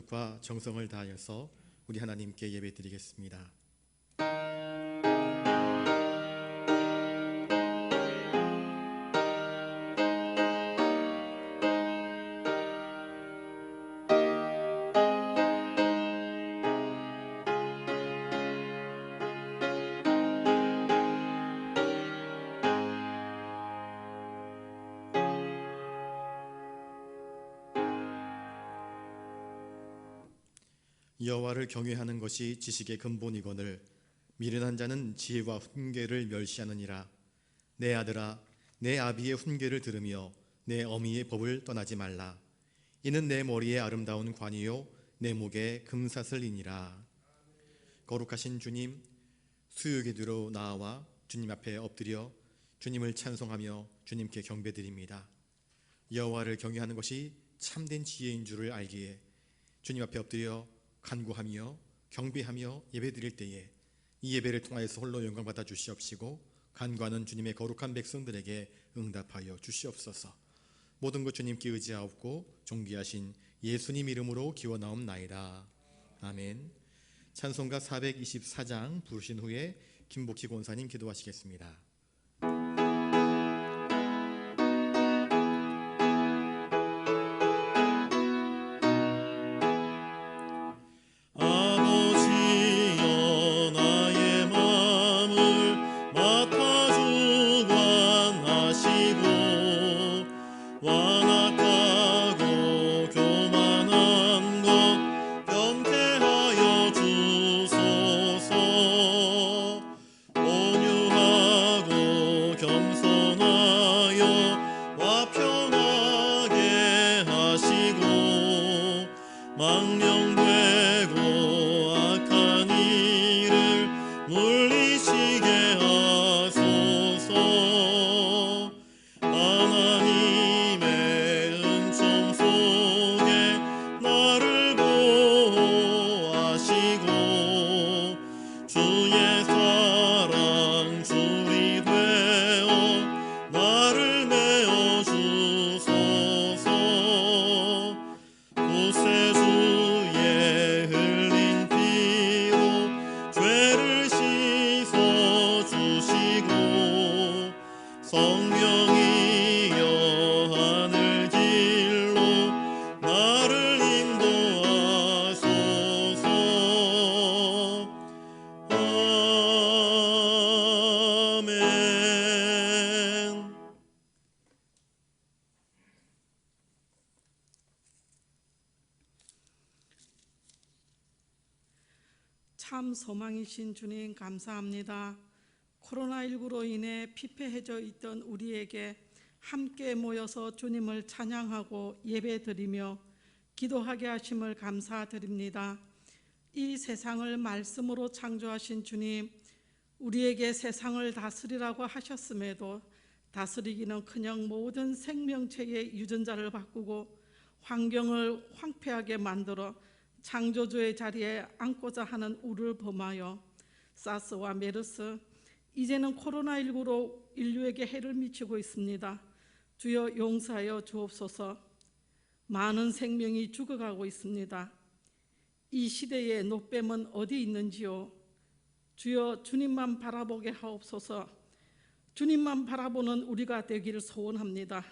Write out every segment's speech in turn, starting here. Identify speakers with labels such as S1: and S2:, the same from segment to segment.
S1: 과 정성을 다하여서 우리 하나님께 예배드리겠습니다. 여호와를 경외하는 것이 지식의 근본이거늘 미련한 자는 지혜와 훈계를 멸시하느니라. 내 아들아, 내 아비의 훈계를 들으며 내 어미의 법을 떠나지 말라. 이는 내 머리에 아름다운 관이요 내 목에 금사슬이니라. 거룩하신 주님, 수요예배드리러 나와 주님 앞에 엎드려 주님을 찬송하며 주님께 경배드립니다. 여호와를 경외하는 것이 참된 지혜인 줄을 알기에 주님 앞에 엎드려 간구하며 경배하며 예배드릴 때에 이 예배를 통하여서 홀로 영광 받아 주시옵시고 간구하는 주님의 거룩한 백성들에게 응답하여 주시옵소서. 모든 것 주님께 의지하옵고 존귀하신 예수님 이름으로 기원하옵나이다. 아멘. 찬송가 424장 부르신 후에 김복희 권사님 기도하시겠습니다.
S2: 참 소망이신 주님 감사합니다. 코로나19로 인해 피폐해져 있던 우리에게 함께 모여서 주님을 찬양하고 예배드리며 기도하게 하심을 감사드립니다. 이 세상을 말씀으로 창조하신 주님, 우리에게 세상을 다스리라고 하셨음에도 다스리기는커녕 모든 생명체의 유전자를 바꾸고 환경을 황폐하게 만들어 창조주의 자리에 앉고자 하는 우를 범하여 사스와 메르스, 이제는 코로나19로 인류에게 해를 미치고 있습니다. 주여 용서하여 주옵소서. 많은 생명이 죽어가고 있습니다. 이 시대의 노뱀은 어디 있는지요? 주여 주님만 바라보게 하옵소서. 주님만 바라보는 우리가 되기를 소원합니다.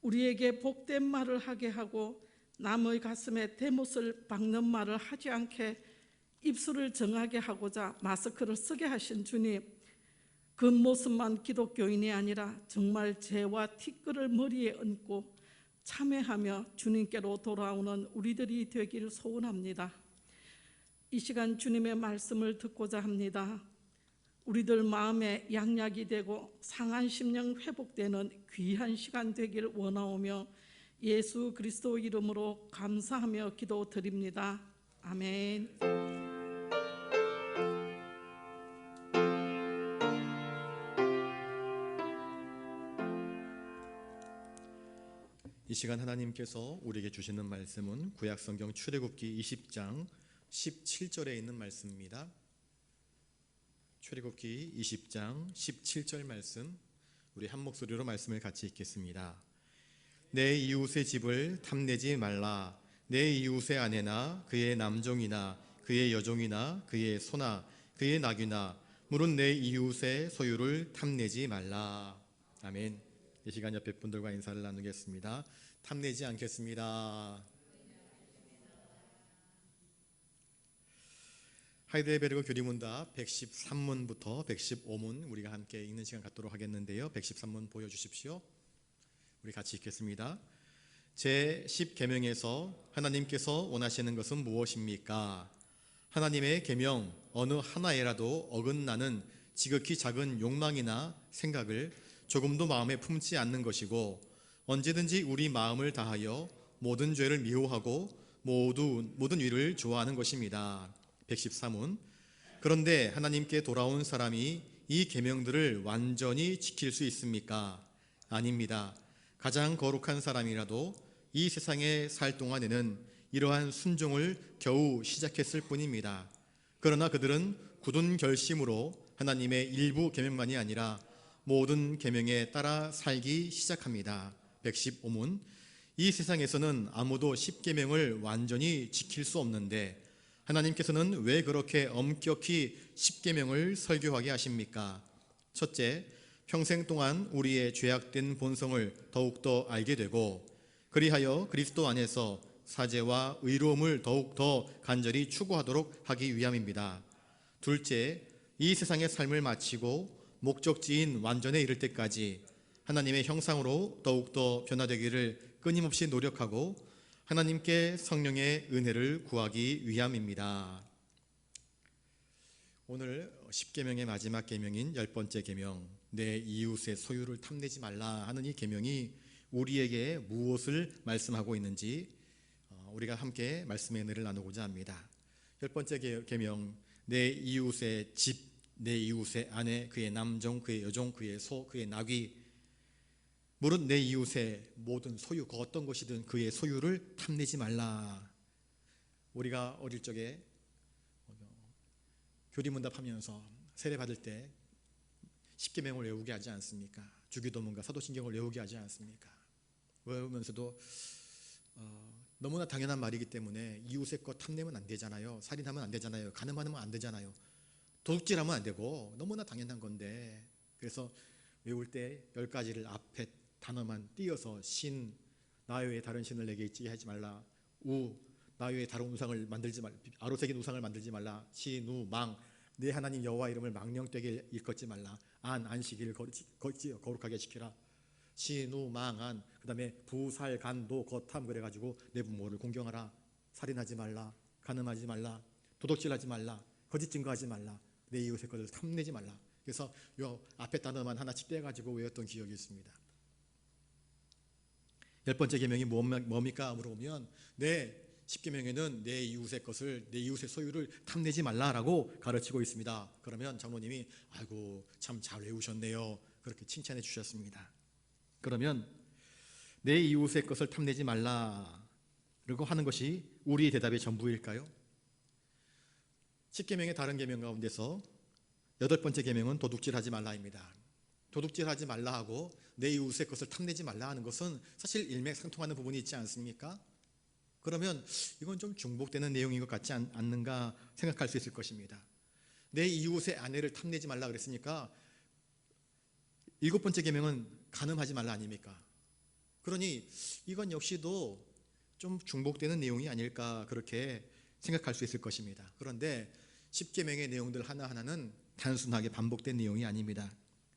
S2: 우리에게 복된 말을 하게 하고 남의 가슴에 대못을 박는 말을 하지 않게 입술을 정하게 하고자 마스크를 쓰게 하신 주님, 겉모습만 기독교인이 아니라 정말 죄와 티끌을 머리에 얹고 참회하며 주님께로 돌아오는 우리들이 되기를 소원합니다. 이 시간 주님의 말씀을 듣고자 합니다. 우리들 마음에 양약이 되고 상한 심령 회복되는 귀한 시간 되길 원하오며 예수 그리스도 이름으로 감사하며 기도드립니다. 아멘.
S1: 이 시간 하나님께서 우리에게 주시는 말씀은 구약성경 출애굽기 20장 17절에 있는 말씀입니다. 출애굽기 20장 17절 말씀, 우리 한 목소리로 말씀을 같이 읽겠습니다. 내 이웃의 집을 탐내지 말라. 내 이웃의 아내나 그의 남종이나 그의 여종이나 그의 소나 그의 나귀나 물은 내 이웃의 소유를 탐내지 말라. 아멘. 이 시간 옆에 분들과 인사를 나누겠습니다. 탐내지 않겠습니다. 하이델베르그 교리문답 113문부터 115문 우리가 함께 읽는 시간 갖도록 하겠는데요. 113문 보여주십시오. 우리 같이 읽겠습니다. 제10계명에서 하나님께서 원하시는 것은 무엇입니까? 하나님의 계명 어느 하나에라도 어긋나는 지극히 작은 욕망이나 생각을 조금도 마음에 품지 않는 것이고 언제든지 우리 마음을 다하여 모든 죄를 미워하고 모든 일을 좋아하는 것입니다. 113문 그런데 하나님께 돌아온 사람이 이 계명들을 완전히 지킬 수 있습니까? 아닙니다. 가장 거룩한 사람이라도 이 세상에 살 동안에는 이러한 순종을 겨우 시작했을 뿐입니다. 그러나 그들은 굳은 결심으로 하나님의 일부 계명만이 아니라 모든 계명에 따라 살기 시작합니다. 115문 이 세상에서는 아무도 10계명을 완전히 지킬 수 없는데 하나님께서는 왜 그렇게 엄격히 10계명을 설교하게 하십니까? 첫째, 평생 동안 우리의 죄악된 본성을 더욱더 알게 되고 그리하여 그리스도 안에서 사죄와 의로움을 더욱더 간절히 추구하도록 하기 위함입니다. 둘째, 이 세상의 삶을 마치고 목적지인 완전에 이를 때까지 하나님의 형상으로 더욱더 변화되기를 끊임없이 노력하고 하나님께 성령의 은혜를 구하기 위함입니다. 오늘 10계명의 마지막 계명인 10번째 계명 내 이웃의 소유를 탐내지 말라 하는 이 계명이 우리에게 무엇을 말씀하고 있는지 우리가 함께 말씀의 은혜를 나누고자 합니다. 10번째 계명 내 이웃의 집, 내 이웃의 아내, 그의 남종, 그의 여종, 그의 소, 그의 나귀 물은 내 이웃의 모든 소유, 그 어떤 것이든 그의 소유를 탐내지 말라. 우리가 어릴 적에 교리문답하면서 세례 받을 때 10계명을 외우게 하지 않습니까? 주기도문과 사도신경을 외우게 하지 않습니까? 외우면서도 너무나 당연한 말이기 때문에 이웃의 것 탐내면 안 되잖아요. 살인하면 안 되잖아요. 간음하면 안 되잖아요. 도둑질하면 안 되고 너무나 당연한 건데 그래서 외울 때 10가지를 앞에 단어만 띄어서 신, 나 외에 다른 신을 내게 있지 하지 말라. 우, 나 외에 다른 우상을 만들지 말라. 아로새긴 우상을 만들지 말라. 신, 우, 망, 내 하나님 여호와 이름을 망령되게 일컫지 말라. 안, 안식일을 거룩하게 지키라. 신, 우, 망, 안, 그 다음에 부, 살, 간, 도, 거탐 그래가지고 내 부모를 공경하라. 살인하지 말라. 간음하지 말라. 도둑질하지 말라. 거짓 증거하지 말라. 내 이웃의 것을 탐내지 말라. 그래서 요 앞에 단어만 하나씩 떼가지고 외웠던 기억이 있습니다. 10번째 계명이 뭡니까? 물어보면 네, 10계명에는 내 이웃의 것을, 내 이웃의 소유를 탐내지 말라라고 가르치고 있습니다. 그러면 장로님이 아이고 참 잘 외우셨네요. 그렇게 칭찬해 주셨습니다. 그러면 내 이웃의 것을 탐내지 말라라고 하는 것이 우리의 대답의 전부일까요? 10계명의 다른 계명 가운데서 8번째 계명은 도둑질하지 말라입니다. 도둑질하지 말라 하고 내 이웃의 것을 탐내지 말라 하는 것은 사실 일맥상통하는 부분이 있지 않습니까? 그러면 이건 좀 중복되는 내용인 것 같지 않는가 생각할 수 있을 것입니다. 내 이웃의 아내를 탐내지 말라 그랬으니까 7번째 계명은 간음하지 말라 아닙니까? 그러니 이건 역시도 좀 중복되는 내용이 아닐까 그렇게 생각할 수 있을 것입니다. 그런데 10계명의 내용들 하나하나는 단순하게 반복된 내용이 아닙니다.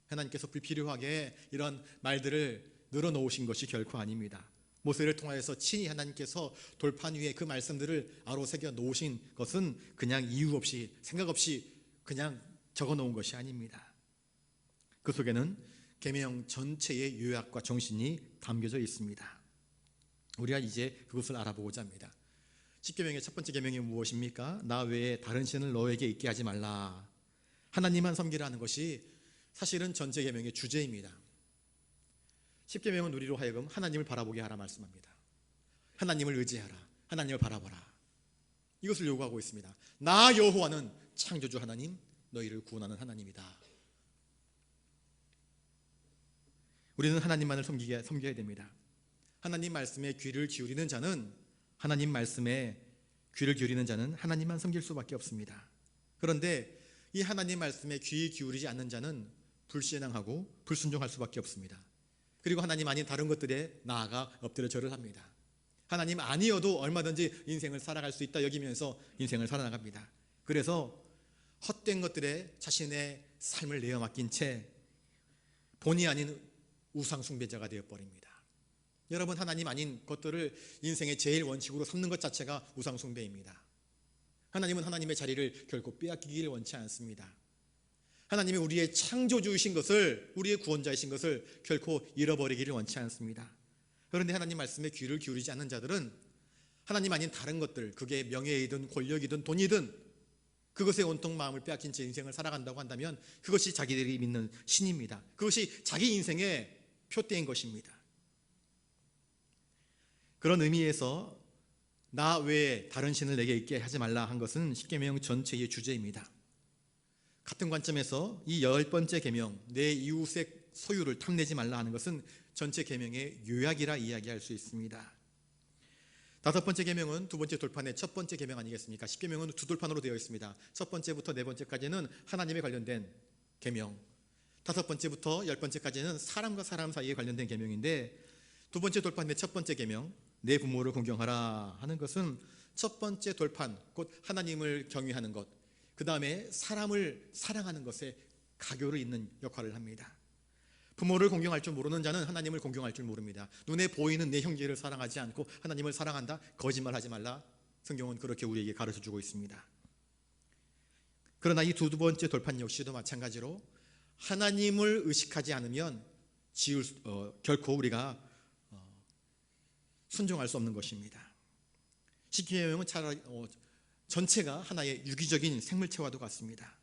S1: 하나님께서 불필요하게 이런 말들을 늘어놓으신 것이 결코 아닙니다. 모세를 통하여서 친히 하나님께서 돌판 위에 그 말씀들을 아로새겨 놓으신 것은 그냥 이유 없이 생각 없이 그냥 적어 놓은 것이 아닙니다. 그 속에는 계명 전체의 요약과 정신이 담겨져 있습니다. 우리가 이제 그것을 알아보고자 합니다. 10계명의 첫 번째 계명이 무엇입니까? 나 외에 다른 신을 너에게 있게 하지 말라. 하나님만 섬기라는 것이 사실은 전체 계명의 주제입니다. 10계명은 우리로 하여금 하나님을 바라보게 하라 말씀합니다. 하나님을 의지하라. 하나님을 바라보라. 이것을 요구하고 있습니다. 나 여호와는 창조주 하나님, 너희를 구원하는 하나님이다. 우리는 하나님만을 섬겨야 됩니다. 하나님 말씀에 귀를 기울이는 자는 하나님 말씀에 귀를 기울이는 자는 하나님만 섬길 수밖에 없습니다. 그런데 이 하나님 말씀에 귀 기울이지 않는 자는 불신앙하고 불순종할 수밖에 없습니다. 그리고 하나님 아닌 다른 것들에 나아가 엎드려 절을 합니다. 하나님 아니어도 얼마든지 인생을 살아갈 수 있다 여기면서 인생을 살아나갑니다. 그래서 헛된 것들에 자신의 삶을 내어 맡긴 채 본의 아닌 우상 숭배자가 되어버립니다. 여러분, 하나님 아닌 것들을 인생의 제일 원칙으로 삼는 것 자체가 우상 숭배입니다. 하나님은 하나님의 자리를 결코 빼앗기기를 원치 않습니다. 하나님이 우리의 창조주이신 것을, 우리의 구원자이신 것을 결코 잃어버리기를 원치 않습니다. 그런데 하나님 말씀에 귀를 기울이지 않는 자들은 하나님 아닌 다른 것들, 그게 명예이든 권력이든 돈이든 그것에 온통 마음을 빼앗긴 채 인생을 살아간다고 한다면 그것이 자기들이 믿는 신입니다. 그것이 자기 인생의 표대인 것입니다. 그런 의미에서 나 외에 다른 신을 내게 있게 하지 말라 한 것은 십계명 전체의 주제입니다. 같은 관점에서 이 10번째 계명, 내 이웃의 소유를 탐내지 말라 하는 것은 전체 계명의 요약이라 이야기할 수 있습니다. 5번째 계명은 두 번째 돌판의 첫 번째 계명 아니겠습니까? 십계명은 두 돌판으로 되어 있습니다. 첫 번째부터 네 번째까지는 하나님에 관련된 계명, 5번째부터 10번째까지는 사람과 사람 사이에 관련된 계명인데, 두 번째 돌판의 첫 번째 계명, 내 부모를 공경하라 하는 것은 첫 번째 돌판, 곧 하나님을 경외하는 것, 그 다음에 사람을 사랑하는 것에 가교를 잇는 역할을 합니다. 부모를 공경할 줄 모르는 자는 하나님을 공경할 줄 모릅니다. 눈에 보이는 내 형제를 사랑하지 않고 하나님을 사랑한다? 거짓말하지 말라. 성경은 그렇게 우리에게 가르쳐주고 있습니다. 그러나 이 두 번째 돌판 역시도 마찬가지로 하나님을 의식하지 않으면 결코 우리가 순종할 수 없는 것입니다. 십계명은 차라리 전체가 하나의 유기적인 생물체와도 같습니다.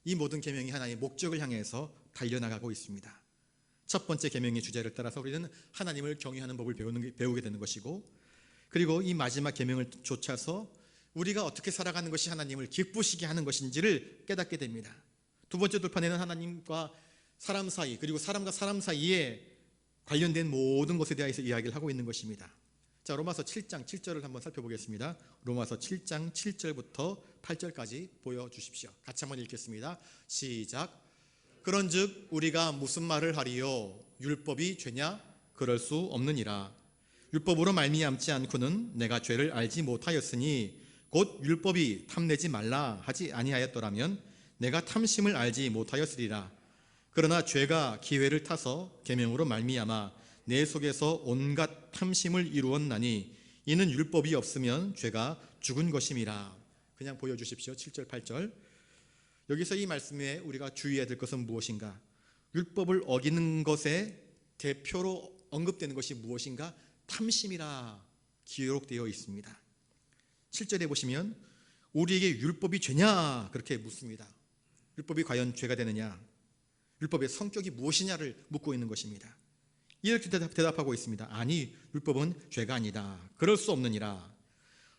S1: 이 모든 계명이 하나의 목적을 향해서 달려나가고 있습니다. 첫 번째 계명의 주제를 따라서 우리는 하나님을 경외하는 법을 배우게 되는 것이고, 그리고 이 마지막 계명을 쫓아서 우리가 어떻게 살아가는 것이 하나님을 기쁘시게 하는 것인지를 깨닫게 됩니다. 두 번째 돌판에는 하나님과 사람 사이, 그리고 사람과 사람 사이에 관련된 모든 것에 대해서 이야기를 하고 있는 것입니다. 자, 로마서 7장 7절을 한번 살펴보겠습니다. 로마서 7장 7절부터 8절까지 보여주십시오. 같이 한번 읽겠습니다. 시작. 그런즉 우리가 무슨 말을 하리요? 율법이 죄냐? 그럴 수 없느니라. 율법으로 말미암지 않고는 내가 죄를 알지 못하였으니 곧 율법이 탐내지 말라 하지 아니하였더라면 내가 탐심을 알지 못하였으리라. 그러나 죄가 기회를 타서 계명으로 말미암아 내 속에서 온갖 탐심을 이루었나니 이는 율법이 없으면 죄가 죽은 것임이라. 그냥 보여주십시오. 7절 8절. 여기서 이 말씀에 우리가 주의해야 될 것은 무엇인가? 율법을 어기는 것의 대표로 언급되는 것이 무엇인가? 탐심이라 기록되어 있습니다. 7절에 보시면 우리에게 율법이 죄냐? 그렇게 묻습니다. 율법이 과연 죄가 되느냐? 율법의 성격이 무엇이냐를 묻고 있는 것입니다. 이렇게 대답하고 있습니다. 아니, 율법은 죄가 아니다. 그럴 수 없느니라.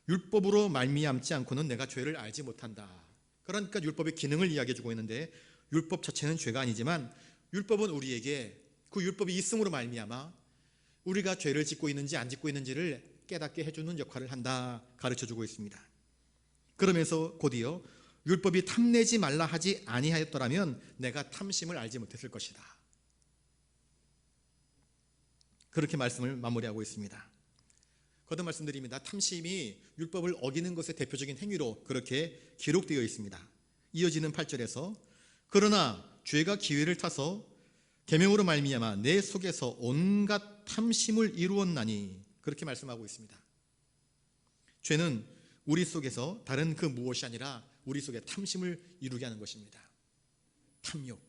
S1: 율법으로 말미암지 않고는 내가 죄를 알지 못한다. 그러니까 율법의 기능을 이야기해 주고 있는데, 율법 자체는 죄가 아니지만 율법은 우리에게 그 율법이 있음으로 말미암아 우리가 죄를 짓고 있는지 안 짓고 있는지를 깨닫게 해주는 역할을 한다 가르쳐 주고 있습니다. 그러면서 곧이어 율법이 탐내지 말라 하지 아니하였더라면 내가 탐심을 알지 못했을 것이다. 그렇게 말씀을 마무리하고 있습니다. 거듭 말씀드립니다. 탐심이 율법을 어기는 것의 대표적인 행위로 그렇게 기록되어 있습니다. 이어지는 8절에서 그러나 죄가 기회를 타서 계명으로 말미암아 내 속에서 온갖 탐심을 이루었나니, 그렇게 말씀하고 있습니다. 죄는 우리 속에서 다른 그 무엇이 아니라 우리 속에 탐심을 이루게 하는 것입니다. 탐욕.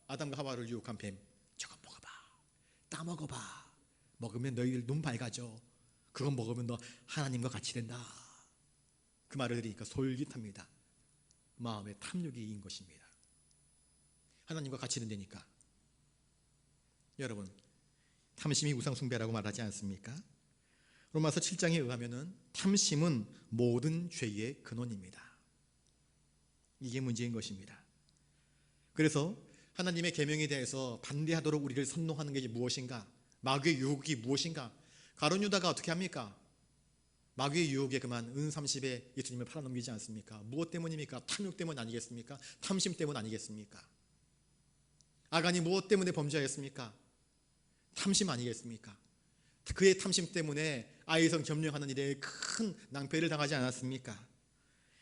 S1: 아담과 하와를 유혹한 뱀. 저거 먹어봐. 따먹어봐. 먹으면 너희들 눈 밝아져. 그건 먹으면 너 하나님과 같이 된다. 그 말을 들으니까 솔깃합니다. 마음에 탐욕이 인 것입니다. 하나님과 같이 된다니까. 여러분, 탐심이 우상숭배라고 말하지 않습니까? 로마서 7장에 의하면 탐심은 모든 죄의 근원입니다. 이게 문제인 것입니다. 그래서 하나님의 계명에 대해서 반대하도록 우리를 선동하는 게 무엇인가? 마귀의 유혹이 무엇인가? 가룟 유다가 어떻게 합니까? 마귀의 유혹에 그만 은 30에 예수님을 팔아넘기지 않습니까? 무엇 때문입니까? 탐욕 때문 아니겠습니까? 탐심 때문 아니겠습니까? 아간이 무엇 때문에 범죄하였습니까? 탐심 아니겠습니까? 그의 탐심 때문에 아이성 점령하는 일에 큰 낭패를 당하지 않았습니까?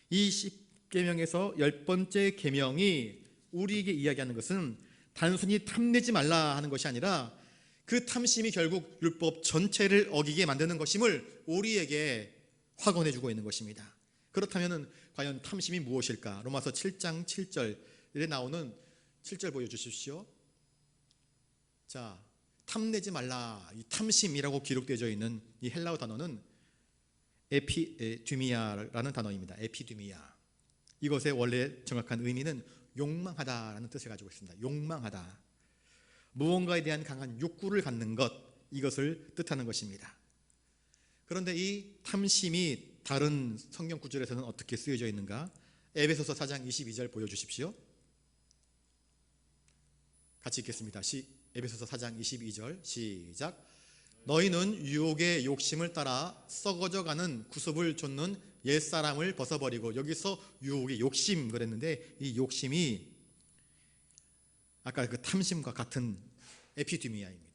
S1: 이 10계명에서 10번째 계명이 우리에게 이야기하는 것은 단순히 탐내지 말라 하는 것이 아니라 그 탐심이 결국 율법 전체를 어기게 만드는 것임을 우리에게 확언해 주고 있는 것입니다. 그렇다면 과연 탐심이 무엇일까? 로마서 7장 7절에 나오는 7절 보여주십시오. 자, 탐내지 말라, 이 탐심이라고 기록되어 있는 이 헬라어 단어는 에피드미아라는 단어입니다. 에피드미아. 이것의 원래 정확한 의미는 욕망하다라는 뜻을 가지고 있습니다. 욕망하다, 무언가에 대한 강한 욕구를 갖는 것, 이것을 뜻하는 것입니다. 그런데 이 탐심이 다른 성경 구절에서는 어떻게 쓰여져 있는가? 에베소서 4장 22절 보여주십시오. 같이 읽겠습니다. 에베소서 4장 22절 시작. 너희는 유혹의 욕심을 따라 썩어져가는 구습을 좇는 옛사람을 벗어버리고, 여기서 유혹의 욕심 그랬는데 이 욕심이 아까 그 탐심과 같은 에피드미아입니다.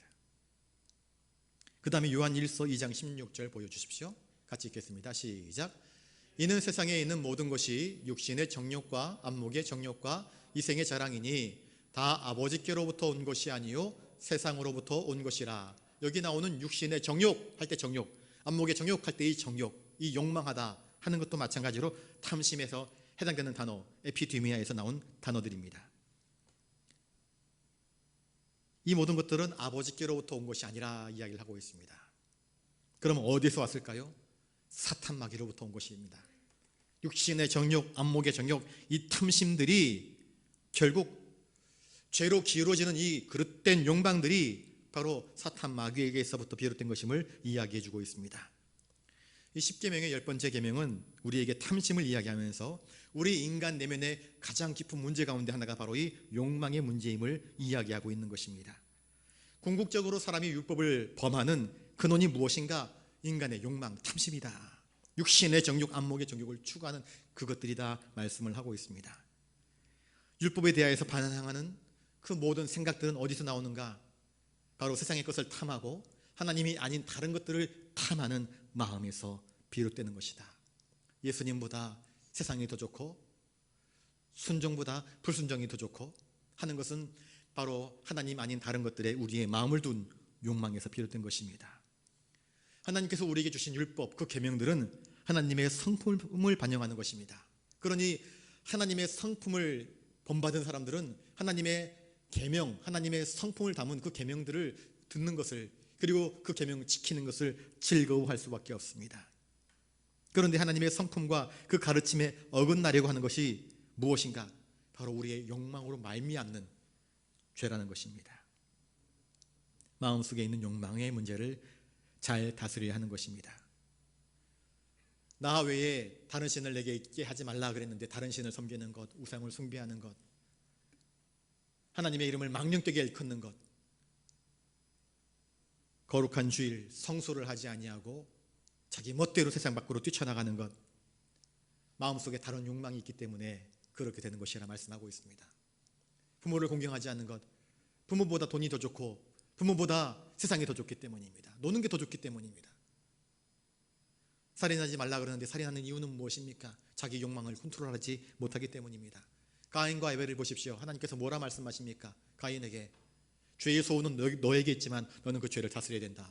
S1: 그 다음에 요한 1서 2장 16절 보여주십시오. 같이 읽겠습니다. 시작. 이는 세상에 있는 모든 것이 육신의 정욕과 안목의 정욕과 이생의 자랑이니 다 아버지께로부터 온 것이 아니요 세상으로부터 온 것이라. 여기 나오는 육신의 정욕 할 때 정욕, 안목의 정욕 할 때 이 정욕, 이 욕망하다 하는 것도 마찬가지로 탐심에서 해당되는 단어, 에피드미아에서 나온 단어들입니다. 이 모든 것들은 아버지께로부터 온 것이 아니라 이야기를 하고 있습니다. 그럼 어디서 왔을까요? 사탄 마귀로부터 온 것입니다. 육신의 정욕, 안목의 정욕, 이 탐심들이 결국 죄로 기울어지는 이 그릇된 욕망들이 바로 사탄 마귀에게서부터 비롯된 것임을 이야기해 주고 있습니다. 이 10계명의 10번째 계명은 우리에게 탐심을 이야기하면서 우리 인간 내면의 가장 깊은 문제 가운데 하나가 바로 이 욕망의 문제임을 이야기하고 있는 것입니다. 궁극적으로 사람이 율법을 범하는 근원이 무엇인가? 인간의 욕망, 탐심이다. 육신의 정욕, 안목의 정욕을 추구하는 그것들이다 말씀을 하고 있습니다. 율법에 대하여서 반항하는 그 모든 생각들은 어디서 나오는가? 바로 세상의 것을 탐하고 하나님이 아닌 다른 것들을 탐하는 마음에서 비롯되는 것이다. 예수님보다 세상이 더 좋고 순종보다 불순종이 더 좋고 하는 것은 바로 하나님 아닌 다른 것들에 우리의 마음을 둔 욕망에서 비롯된 것입니다. 하나님께서 우리에게 주신 율법, 그 계명들은 하나님의 성품을 반영하는 것입니다. 그러니 하나님의 성품을 본받은 사람들은 하나님의 계명, 하나님의 성품을 담은 그 계명들을 듣는 것을, 그리고 그 계명을 지키는 것을 즐거워할 수밖에 없습니다. 그런데 하나님의 성품과 그 가르침에 어긋나려고 하는 것이 무엇인가? 바로 우리의 욕망으로 말미암는 죄라는 것입니다. 마음속에 있는 욕망의 문제를 잘 다스려야 하는 것입니다. 나 외에 다른 신을 내게 있게 하지 말라 그랬는데 다른 신을 섬기는 것, 우상을 숭배하는 것, 하나님의 이름을 망령되게 일컫는 것, 거룩한 주일 성소를 하지 아니하고 자기 멋대로 세상 밖으로 뛰쳐나가는 것, 마음속에 다른 욕망이 있기 때문에 그렇게 되는 것이라 말씀하고 있습니다. 부모를 공경하지 않는 것, 부모보다 돈이 더 좋고 부모보다 세상이 더 좋기 때문입니다. 노는 게 더 좋기 때문입니다. 살인하지 말라 그러는데 살인하는 이유는 무엇입니까? 자기 욕망을 컨트롤하지 못하기 때문입니다. 가인과 아벨을 보십시오. 하나님께서 뭐라 말씀하십니까? 가인에게 죄의 소원은 너에게 있지만 너는 그 죄를 다스려야 된다.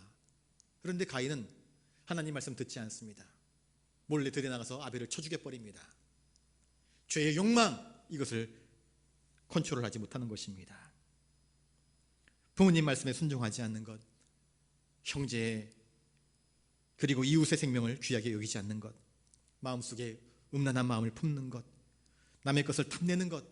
S1: 그런데 가인은 하나님 말씀 듣지 않습니다. 몰래 들여나가서 아벨을 쳐 죽여버립니다. 죄의 욕망, 이것을 컨트롤하지 못하는 것입니다. 부모님 말씀에 순종하지 않는 것, 형제의 그리고 이웃의 생명을 귀하게 여기지 않는 것, 마음속에 음란한 마음을 품는 것, 남의 것을 탐내는 것,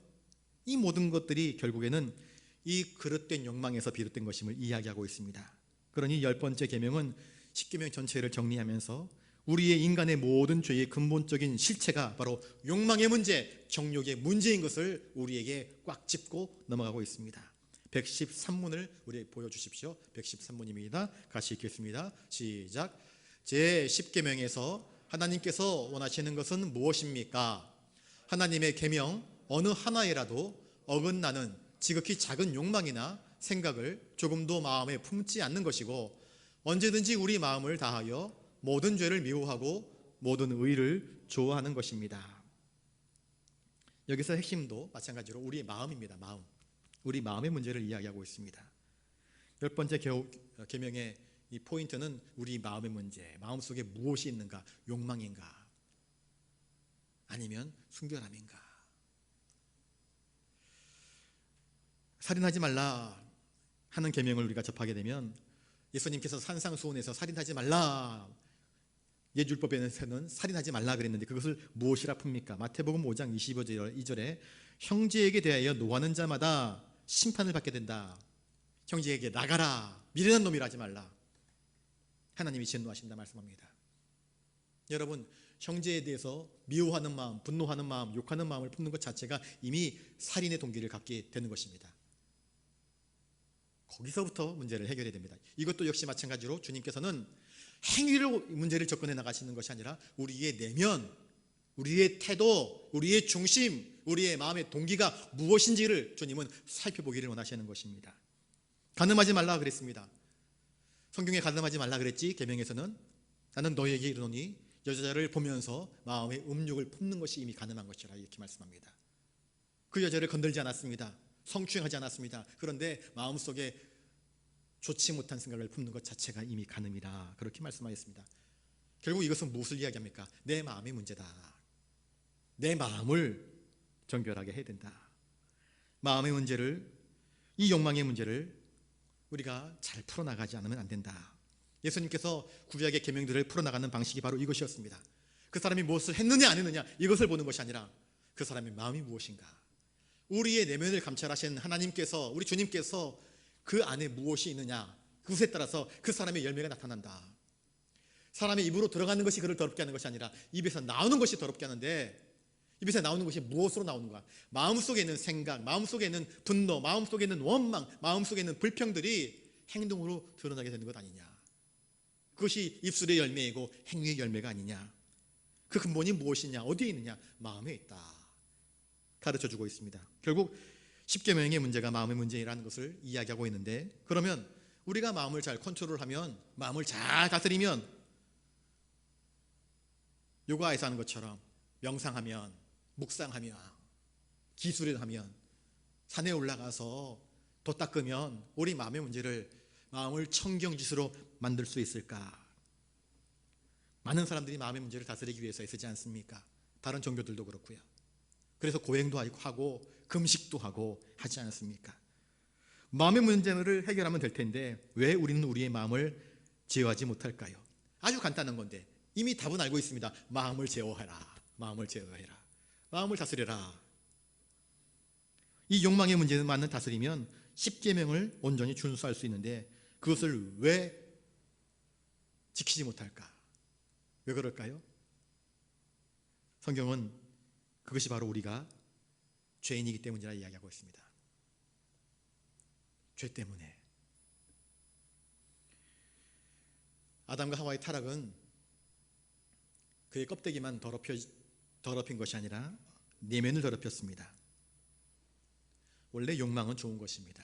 S1: 이 모든 것들이 결국에는 이 그릇된 욕망에서 비롯된 것임을 이야기하고 있습니다. 그러니 10번째 계명은 10계명 전체를 정리하면서 우리의 인간의 모든 죄의 근본적인 실체가 바로 욕망의 문제, 정욕의 문제인 것을 우리에게 꽉 짚고 넘어가고 있습니다. 113문을 우리 보여주십시오. 113문입니다. 같이 읽겠습니다. 시작. 제10계명에서 하나님께서 원하시는 것은 무엇입니까? 하나님의 계명 어느 하나에라도 어긋나는 지극히 작은 욕망이나 생각을 조금도 마음에 품지 않는 것이고, 언제든지 우리 마음을 다하여 모든 죄를 미워하고 모든 의를 좋아하는 것입니다. 여기서 핵심도 마찬가지로 우리의 마음입니다. 마음. 우리 마음의 문제를 이야기하고 있습니다. 10번째 계명의 이 포인트는 우리 마음의 문제, 마음속에 무엇이 있는가? 욕망인가? 아니면 순결함인가? 살인하지 말라 하는 계명을 우리가 접하게 되면 예수님께서 산상수훈에서 살인하지 말라, 옛율법에서는 살인하지 말라 그랬는데 그것을 무엇이라 풉니까? 마태복음 5장 25절 형제에게 대하여 노하는 자마다 심판을 받게 된다. 형제에게 나가라, 미련한 놈이라 하지 말라. 하나님이 진노하신다 말씀합니다. 여러분, 형제에 대해서 미워하는 마음, 분노하는 마음, 욕하는 마음을 품는 것 자체가 이미 살인의 동기를 갖게 되는 것입니다. 거기서부터 문제를 해결해야 됩니다. 이것도 역시 마찬가지로 주님께서는 행위로 문제를 접근해 나가시는 것이 아니라 우리의 내면, 우리의 태도, 우리의 중심, 우리의 마음의 동기가 무엇인지를 주님은 살펴보기를 원하시는 것입니다. 간음하지 말라 그랬습니다. 성경에 간음하지 말라 그랬지, 계명에서는 나는 너에게 이르노니 여자를 보면서 마음의 음욕을 품는 것이 이미 간음한 것이라 이렇게 말씀합니다. 그 여자를 건들지 않았습니다. 성추행하지 않았습니다. 그런데 마음속에 좋지 못한 생각을 품는 것 자체가 이미 간음이라 그렇게 말씀하셨습니다. 결국 이것은 무엇을 이야기합니까? 내 마음의 문제다. 내 마음을 정결하게 해야 된다. 마음의 문제를, 이 욕망의 문제를 우리가 잘 풀어나가지 않으면 안 된다. 예수님께서 구약의 계명들을 풀어나가는 방식이 바로 이것이었습니다. 그 사람이 무엇을 했느냐 안 했느냐 이것을 보는 것이 아니라 그 사람의 마음이 무엇인가, 우리의 내면을 감찰하신 하나님께서, 우리 주님께서 그 안에 무엇이 있느냐, 그것에 따라서 그 사람의 열매가 나타난다. 사람의 입으로 들어가는 것이 그를 더럽게 하는 것이 아니라 입에서 나오는 것이 더럽게 하는데, 입에서 나오는 것이 무엇으로 나오는가? 마음속에 있는 생각, 마음속에 있는 분노, 마음속에 있는 원망, 마음속에 있는 불평들이 행동으로 드러나게 되는 것 아니냐. 그것이 입술의 열매이고 행위의 열매가 아니냐. 그 근본이 무엇이냐, 어디에 있느냐? 마음에 있다 가르쳐주고 있습니다. 결국 10계명의 문제가 마음의 문제라는 것을 이야기하고 있는데, 그러면 우리가 마음을 잘 컨트롤하면, 마음을 잘 다스리면, 요가에서 하는 것처럼 명상하면, 묵상하면, 기술을 하면, 산에 올라가서 돛 닦으면 우리 마음의 문제를, 마음을 청경지수로 만들 수 있을까? 많은 사람들이 마음의 문제를 다스리기 위해서 애쓰지 않습니까? 다른 종교들도 그렇고요. 그래서 고행도 하고 금식도 하고 하지 않습니까? 마음의 문제를 해결하면 될 텐데 왜 우리는 우리의 마음을 제어하지 못할까요? 아주 간단한 건데 이미 답은 알고 있습니다. 마음을 제어해라. 마음을 제어해라. 마음을 다스려라. 이 욕망의 문제만은 다스리면 10계명을 온전히 준수할 수 있는데 그것을 왜 지키지 못할까? 왜 그럴까요? 성경은 그것이 바로 우리가 죄인이기 때문이라 이야기하고 있습니다. 죄 때문에. 아담과 하와의 타락은 그의 껍데기만 더럽힌 것이 아니라 내면을 더럽혔습니다. 원래 욕망은 좋은 것입니다.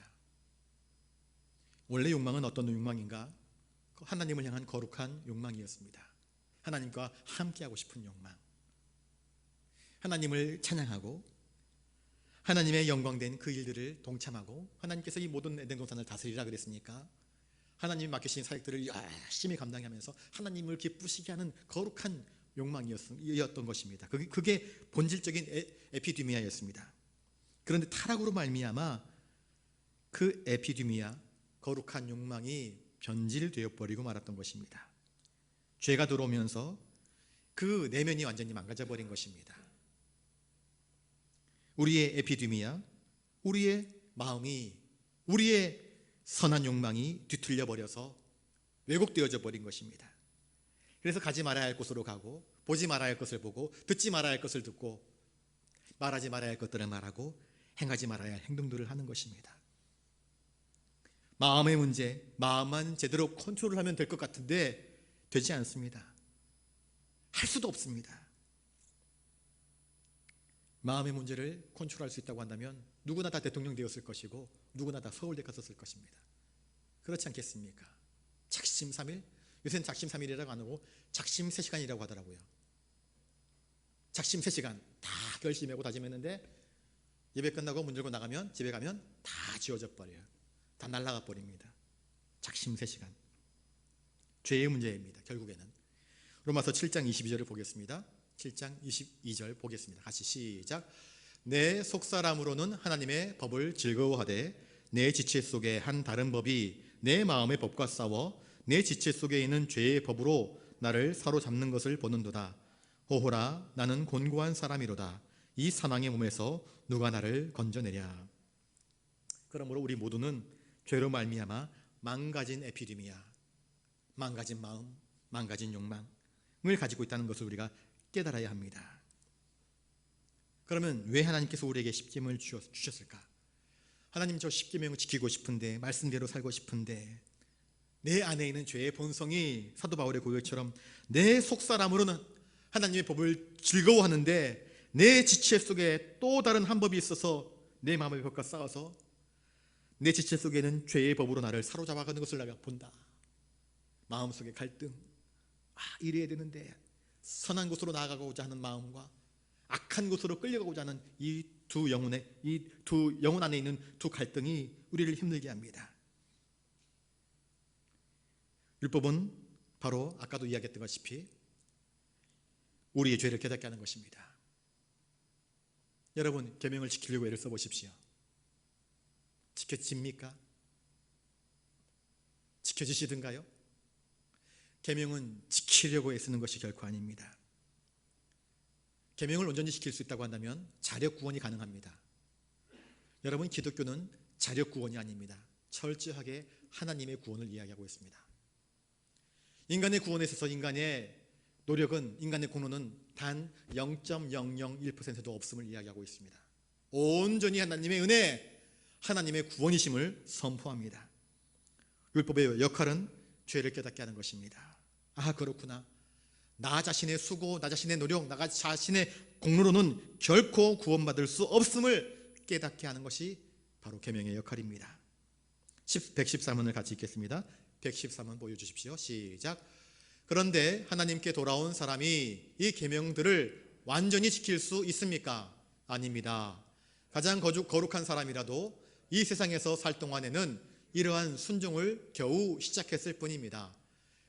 S1: 원래 욕망은 어떤 욕망인가? 하나님을 향한 거룩한 욕망이었습니다. 하나님과 함께하고 싶은 욕망, 하나님을 찬양하고 하나님의 영광된 그 일들을 동참하고, 하나님께서 이 모든 에덴 동산을 다스리라 그랬으니까 하나님이 맡기신 사역들을 열심히 감당하면서 하나님을 기쁘시게 하는 거룩한 욕망이었던 것입니다. 그게 본질적인 에피디미아였습니다. 그런데 타락으로 말미암아 그 에피디미아, 거룩한 욕망이 변질되어 버리고 말았던 것입니다. 죄가 들어오면서 그 내면이 완전히 망가져 버린 것입니다. 우리의 에피디미아, 우리의 마음이, 우리의 선한 욕망이 뒤틀려 버려서 왜곡되어져 버린 것입니다. 그래서 가지 말아야 할 곳으로 가고, 보지 말아야 할 것을 보고, 듣지 말아야 할 것을 듣고, 말하지 말아야 할 것들을 말하고, 행하지 말아야 할 행동들을 하는 것입니다. 마음의 문제, 마음만 제대로 컨트롤하면 될 것 같은데 되지 않습니다. 할 수도 없습니다. 마음의 문제를 컨트롤할 수 있다고 한다면 누구나 다 대통령 되었을 것이고 누구나 다 서울대 갔었을 것입니다. 그렇지 않겠습니까? 작심 3일? 요새는 작심 3일이라고 안 하고 작심 3시간이라고 하더라고요. 작심 3시간 다 결심하고 다짐했는데 예배 끝나고 문 열고 나가면, 집에 가면 다 지워져 버려요. 다 날아가 버립니다. 작심 3시간. 죄의 문제입니다. 결국에는. 로마서 7장 22절을 보겠습니다. 7장 22절 보겠습니다. 같이 시작. 내 속사람으로는 하나님의 법을 즐거워하되 내 지체 속에 한 다른 법이 내 마음의 법과 싸워 내 지체 속에 있는 죄의 법으로 나를 사로잡는 것을 보는도다. 호호라, 나는 곤고한 사람이로다. 이 사망의 몸에서 누가 나를 건져내랴. 그러므로 우리 모두는 죄로 말미암아 망가진 에피디미아, 망가진 마음, 망가진 욕망을 가지고 있다는 것을 우리가 깨달아야 합니다. 그러면 왜 하나님께서 우리에게 십계명을 주셨을까? 하나님, 저 십계명을 지키고 싶은데, 말씀대로 살고 싶은데 내 안에 있는 죄의 본성이 사도 바울의 고백처럼 내 속사람으로는 하나님의 법을 즐거워하는데 내 지체 속에 또 다른 한 법이 있어서 내 마음의 법과 싸워서 내 지체 속에는 죄의 법으로 나를 사로잡아가는 것을 내가 본다. 마음속의 갈등, 이래야 되는데 선한 곳으로 나아가고자 하는 마음과 악한 곳으로 끌려가고자 하는 이 두 영혼 안에 있는 두 갈등이 우리를 힘들게 합니다. 율법은 바로 아까도 이야기했던 것이피 우리의 죄를 깨닫게 하는 것입니다. 여러분, 계명을 지키려고 애를 써보십시오. 지켜집니까? 지켜지시든가요? 계명은 지키려고 애쓰는 것이 결코 아닙니다. 계명을 온전히 지킬 수 있다고 한다면 자력 구원이 가능합니다. 여러분, 기독교는 자력 구원이 아닙니다. 철저하게 하나님의 구원을 이야기하고 있습니다. 인간의 구원에 있어서 인간의 노력은, 인간의 공로는 단 0.001%도 없음을 이야기하고 있습니다. 온전히 하나님의 은혜, 하나님의 구원이심을 선포합니다. 율법의 역할은 죄를 깨닫게 하는 것입니다. 그렇구나. 나 자신의 수고, 나 자신의 노력, 나 자신의 공로로는 결코 구원받을 수 없음을 깨닫게 하는 것이 바로 계명의 역할입니다. 113원을 같이 읽겠습니다. 113원 보여주십시오. 시작. 그런데 하나님께 돌아온 사람이 이 계명들을 완전히 지킬 수 있습니까? 아닙니다. 가장 거룩한 사람이라도 이 세상에서 살 동안에는 이러한 순종을 겨우 시작했을 뿐입니다.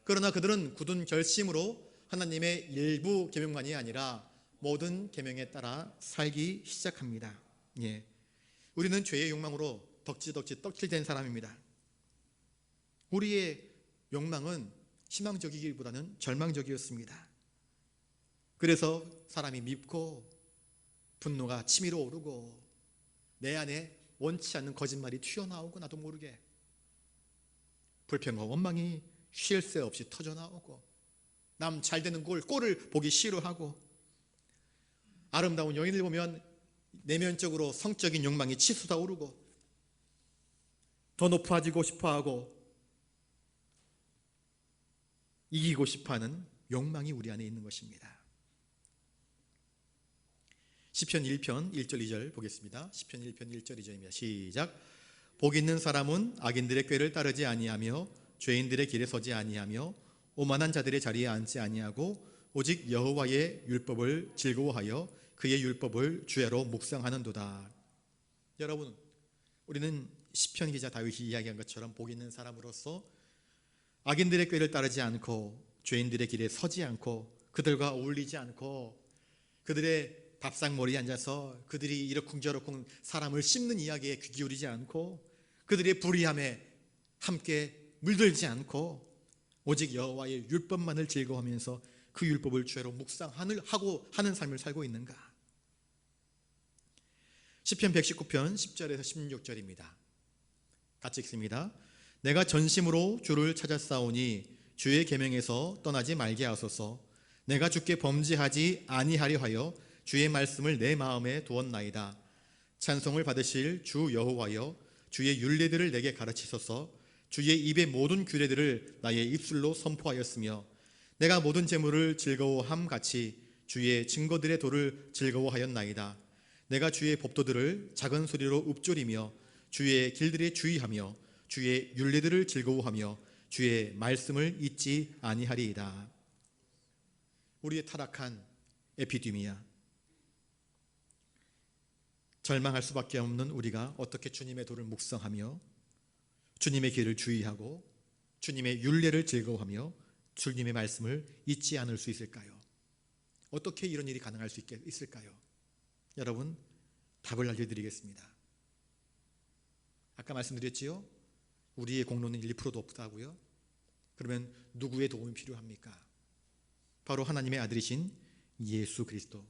S1: 그러나 그들은 굳은 결심으로 하나님의 일부 계명만이 아니라 모든 계명에 따라 살기 시작합니다. 우리는 죄의 욕망으로 덕지덕지 떡칠된 사람입니다. 우리의 욕망은 희망적이기보다는 절망적이었습니다. 그래서 사람이 밉고 분노가 치밀어 오르고 내 안에 원치 않는 거짓말이 튀어나오고 나도 모르게 불평과 원망이 쉴 새 없이 터져나오고 남 잘되는 꼴을 보기 싫어하고 아름다운 여인을 보면 내면적으로 성적인 욕망이 치솟아 오르고 더 높아지고 싶어하고 이기고 싶어하는 욕망이 우리 안에 있는 것입니다. 시편 1편 1절 2절 보겠습니다. 시편 1편 1절 2절입니다. 시작. 복 있는 사람은 악인들의 꾀를 따르지 아니하며 죄인들의 길에 서지 아니하며 오만한 자들의 자리에 앉지 아니하고 오직 여호와의 율법을 즐거워하여 그의 율법을 주야로 묵상하는도다. 여러분, 우리는 시편 기자 다윗이 이야기한 것처럼 복 있는 사람으로서 악인들의 꾀를 따르지 않고 죄인들의 길에 서지 않고 그들과 어울리지 않고 그들의 밥상머리에 앉아서 그들이 이러쿵저러쿵 사람을 씹는 이야기에 귀 기울이지 않고 그들의 불의함에 함께 물들지 않고 오직 여호와의 율법만을 즐거워하면서 그 율법을 주야로 묵상하고 하는 삶을 살고 있는가? 시편 119편 10절에서 16절입니다. 같이 읽습니다. 내가 전심으로 주를 찾았사오니 주의 계명에서 떠나지 말게 하소서. 내가 주께 범죄하지 아니하려 하여 주의 말씀을 내 마음에 두었나이다. 찬송을 받으실 주 여호와여, 주의 율례들을 내게 가르치소서. 주의 입의 모든 규례들을 나의 입술로 선포하였으며 내가 모든 재물을 즐거워함 같이 주의 증거들의 도를 즐거워하였나이다. 내가 주의 법도들을 작은 소리로 읊조리며 주의 길들에 주의하며 주의 율례들을 즐거워하며 주의 말씀을 잊지 아니하리이다. 우리의 타락한 에피디미아, 절망할 수밖에 없는 우리가 어떻게 주님의 도를 묵상하며 주님의 길을 주의하고 주님의 율례를 즐거워하며 주님의 말씀을 잊지 않을 수 있을까요? 어떻게 이런 일이 가능할 수 있을까요? 여러분, 답을 알려드리겠습니다. 아까 말씀드렸지요? 우리의 공로는 1%도 없다고요? 그러면 누구의 도움이 필요합니까? 바로 하나님의 아들이신 예수 그리스도.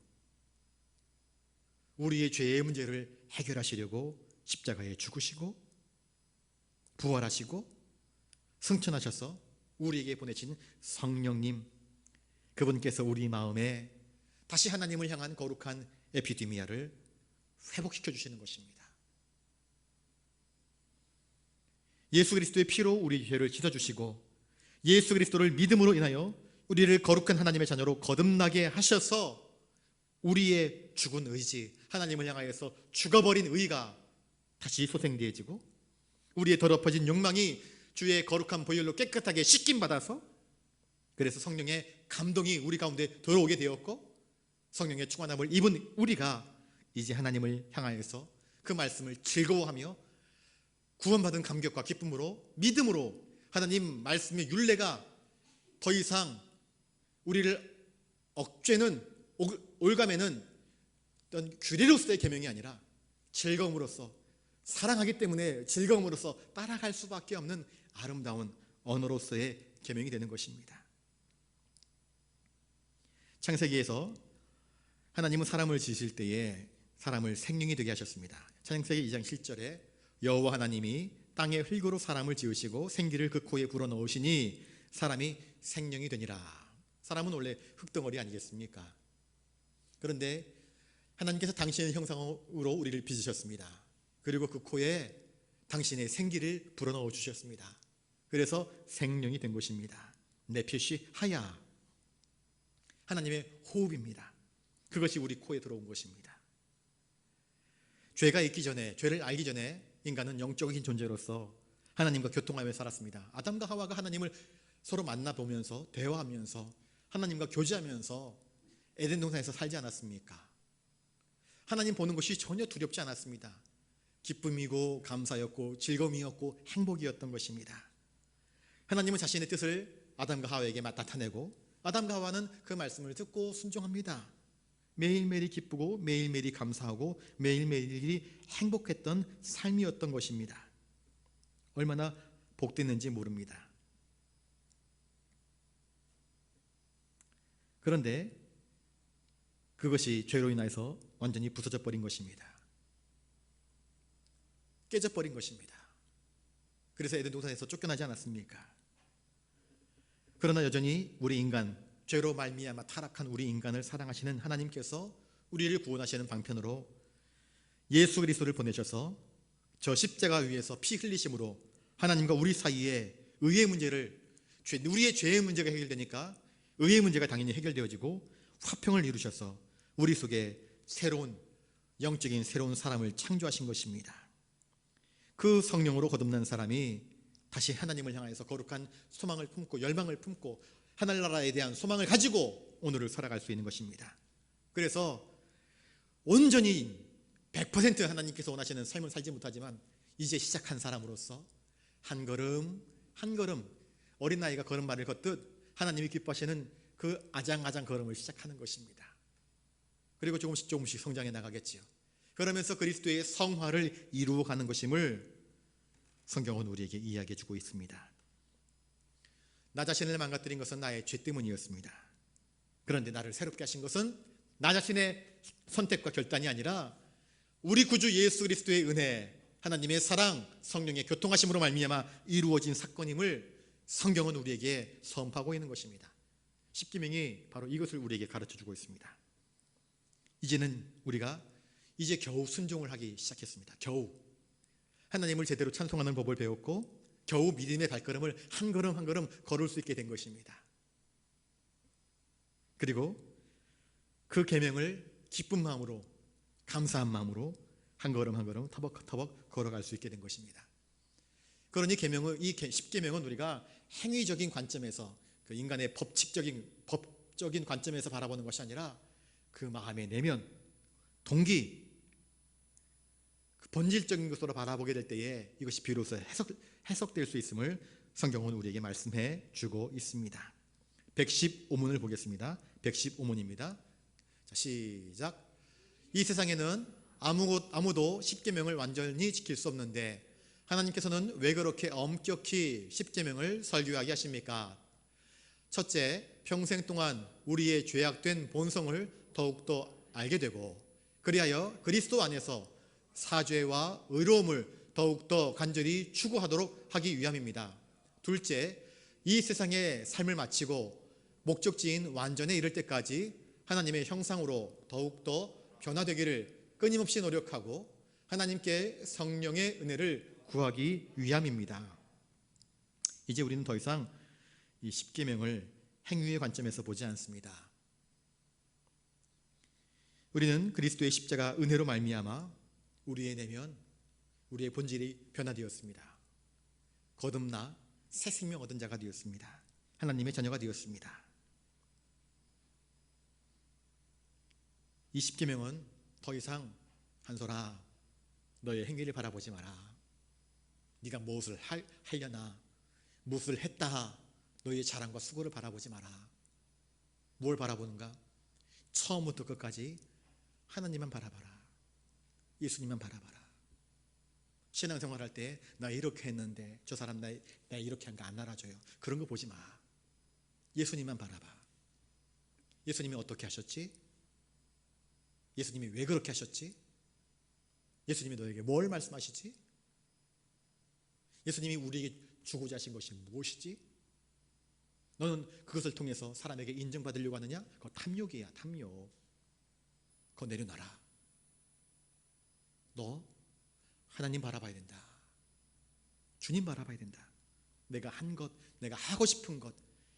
S1: 우리의 죄의 문제를 해결하시려고 십자가에 죽으시고 부활하시고 승천하셔서 우리에게 보내신 성령님, 그분께서 우리 마음에 다시 하나님을 향한 거룩한 에피디미아를 회복시켜 주시는 것입니다. 예수 그리스도의 피로 우리 죄를 씻어주시고 예수 그리스도를 믿음으로 인하여 우리를 거룩한 하나님의 자녀로 거듭나게 하셔서 우리의 죽은 의지, 하나님을 향하여서 죽어버린 의가 다시 소생되어지고 우리의 더럽어진 욕망이 주의 거룩한 보혈로 깨끗하게 씻김받아서, 그래서 성령의 감동이 우리 가운데 들어오게 되었고 성령의 충만함을 입은 우리가 이제 하나님을 향하여서 그 말씀을 즐거워하며 구원받은 감격과 기쁨으로 믿음으로 하나님 말씀의 율례가 더 이상 우리를 억죄는 올가매는 어떤 규례로서의 계명이 아니라 즐거움으로써, 사랑하기 때문에 즐거움으로써 따라갈 수밖에 없는 아름다운 언어로서의 계명이 되는 것입니다. 창세기에서 하나님은 사람을 지으실 때에 사람을 생명이 되게 하셨습니다. 창세기 2장 7절에 여호와 하나님이 땅의 흙으로 사람을 지으시고 생기를 그 코에 불어넣으시니 사람이 생명이 되니라. 사람은 원래 흙덩어리 아니겠습니까? 그런데 하나님께서 당신의 형상으로 우리를 빚으셨습니다. 그리고 그 코에 당신의 생기를 불어넣어 주셨습니다. 그래서 생명이 된 것입니다. 네피시 하야, 하나님의 호흡입니다. 그것이 우리 코에 들어온 것입니다. 죄가 있기 전에, 죄를 알기 전에 인간은 영적인 존재로서 하나님과 교통하며 살았습니다. 아담과 하와가 하나님을 서로 만나보면서 대화하면서 하나님과 교제하면서 에덴 동산에서 살지 않았습니까? 하나님 보는 것이 전혀 두렵지 않았습니다. 기쁨이고 감사였고 즐거움이었고 행복이었던 것입니다. 하나님은 자신의 뜻을 아담과 하와에게 나타내고 아담과 하와는 그 말씀을 듣고 순종합니다. 매일매일이 기쁘고 매일매일이 감사하고 매일매일이 행복했던 삶이었던 것입니다. 얼마나 복됐는지 모릅니다. 그런데 그것이 죄로 인해서 완전히 부서져 버린 것입니다. 깨져버린 것입니다. 그래서 에덴 동산에서 쫓겨나지 않았습니까? 그러나 여전히 우리 인간, 죄로 말미암아 타락한 우리 인간을 사랑하시는 하나님께서 우리를 구원하시는 방편으로 예수 그리스도를 보내셔서 저 십자가 위에서 피 흘리심으로 하나님과 우리 사이에 의의 문제를, 우리의 죄의 문제가 해결되니까 의의 문제가 당연히 해결되어지고 화평을 이루셔서 우리 속에 새로운 영적인 새로운 사람을 창조하신 것입니다. 그 성령으로 거듭난 사람이 다시 하나님을 향해서 거룩한 소망을 품고 열망을 품고 하늘나라에 대한 소망을 가지고 오늘을 살아갈 수 있는 것입니다. 그래서 온전히 100% 하나님께서 원하시는 삶을 살지 못하지만 이제 시작한 사람으로서 한 걸음 한 걸음 어린아이가 걸음마를 걷듯 하나님이 기뻐하시는 그 아장아장 걸음을 시작하는 것입니다. 그리고 조금씩 조금씩 성장해 나가겠지요. 그러면서 그리스도의 성화를 이루어가는 것임을 성경은 우리에게 이야기해 주고 있습니다. 나 자신을 망가뜨린 것은 나의 죄 때문이었습니다. 그런데 나를 새롭게 하신 것은 나 자신의 선택과 결단이 아니라 우리 구주 예수 그리스도의 은혜, 하나님의 사랑, 성령의 교통하심으로 말미암아 이루어진 사건임을 성경은 우리에게 선포하고 있는 것입니다. 십계명이 바로 이것을 우리에게 가르쳐주고 있습니다. 이제는 우리가 이제 겨우 순종을 하기 시작했습니다. 겨우 하나님을 제대로 찬송하는 법을 배웠고 겨우 믿음의 발걸음을 한 걸음 한 걸음 걸을 수 있게 된 것입니다. 그리고 그 계명을 기쁜 마음으로, 감사한 마음으로 한 걸음 한 걸음 터벅터벅 걸어갈 수 있게 된 것입니다. 그러니 이 10계명은 우리가 행위적인 관점에서, 그 인간의 법적인 관점에서 바라보는 것이 아니라 그 마음의 내면, 동기, 그 본질적인 것으로 바라보게 될 때에 이것이 비로소 해석될 수 있음을 성경은 우리에게 말씀해 주고 있습니다. 115문을 보겠습니다. 115문입니다. 자, 시작. 이 세상에는 아무도 10계명을 완전히 지킬 수 없는데 하나님께서는 왜 그렇게 엄격히 10계명을 설교하게 하십니까? 첫째, 평생 동안 우리의 죄악된 본성을 더욱더 알게 되고 그리하여 그리스도 안에서 사죄와 의로움을 더욱더 간절히 추구하도록 하기 위함입니다. 둘째, 이 세상의 삶을 마치고 목적지인 완전에 이를 때까지 하나님의 형상으로 더욱더 변화되기를 끊임없이 노력하고 하나님께 성령의 은혜를 구하기 위함입니다. 이제 우리는 더 이상 이 10계명을 행위의 관점에서 보지 않습니다. 우리는 그리스도의 십자가 은혜로 말미암아 우리의 내면, 우리의 본질이 변화되었습니다. 거듭나 새 생명 얻은 자가 되었습니다. 하나님의 자녀가 되었습니다. 이 10계명은 더 이상 한솔아, 너의 행위를 바라보지 마라. 네가 무엇을 하려나, 무엇을 했다, 너의 자랑과 수고를 바라보지 마라. 뭘 바라보는가? 처음부터 끝까지 하나님만 바라봐라. 예수님만 바라봐라. 신앙생활할 때 나 이렇게 했는데 저 사람 나 이렇게 한 거 안 알아줘요. 그런 거 보지 마. 예수님만 바라봐. 예수님이 어떻게 하셨지? 예수님이 왜 그렇게 하셨지? 예수님이 너에게 뭘 말씀하시지? 예수님이 우리에게 주고자 하신 것이 무엇이지? 너는 그것을 통해서 사람에게 인정받으려고 하느냐? 그거 탐욕이야, 탐욕. 그거 내려놔라. 너 하나님 바라봐야 된다. 주님 바라봐야 된다. 내가 한 것, 내가 하고 싶은 것,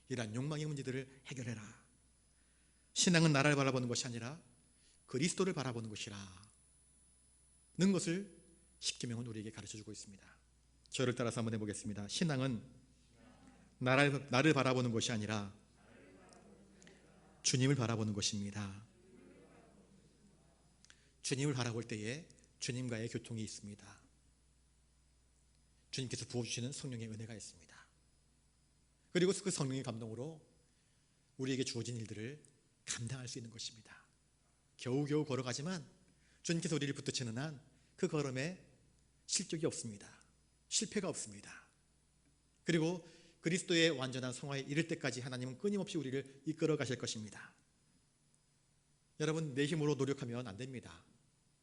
S1: 이러한 욕망의 문제들을 해결해라. 신앙은 나를 바라보는 것이 아니라 그리스도를 바라보는 것이라 는 것을 10계명은 우리에게 가르쳐주고 있습니다. 저를 따라서 한번 해보겠습니다. 신앙은 나를 바라보는 것이 아니라 주님을 바라보는 것입니다. 주님을 바라볼 때에 주님과의 교통이 있습니다. 주님께서 부어주시는 성령의 은혜가 있습니다. 그리고 그 성령의 감동으로 우리에게 주어진 일들을 감당할 수 있는 것입니다. 겨우겨우 걸어가지만 주님께서 우리를 붙드시는 한 그 걸음에 실족이 없습니다. 실패가 없습니다. 그리고 그리스도의 완전한 성화에 이를 때까지 하나님은 끊임없이 우리를 이끌어 가실 것입니다. 여러분, 내 힘으로 노력하면 안 됩니다.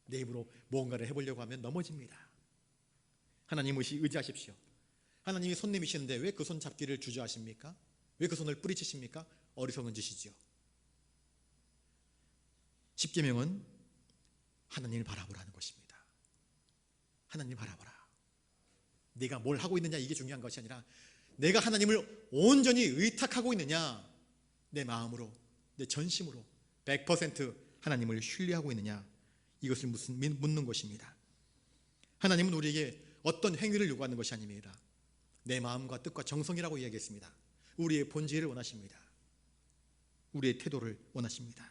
S1: 내 힘으로 무언가를 해보려고 하면 넘어집니다. 하나님 의지하십시오. 하나님이 손 내미시는데 왜 그 손 잡기를 주저하십니까? 왜 그 손을 뿌리치십니까? 어리석은 짓이죠. 10계명은 하나님을 바라보라는 것입니다. 하나님을 바라보라. 내가 뭘 하고 있느냐, 이게 중요한 것이 아니라 내가 하나님을 온전히 의탁하고 있느냐, 내 마음으로, 내 전심으로 100% 하나님을 신뢰하고 있느냐, 이것을 묻는 것입니다. 하나님은 우리에게 어떤 행위를 요구하는 것이 아닙니다. 내 마음과 뜻과 정성이라고 이야기했습니다. 우리의 본질을 원하십니다. 우리의 태도를 원하십니다.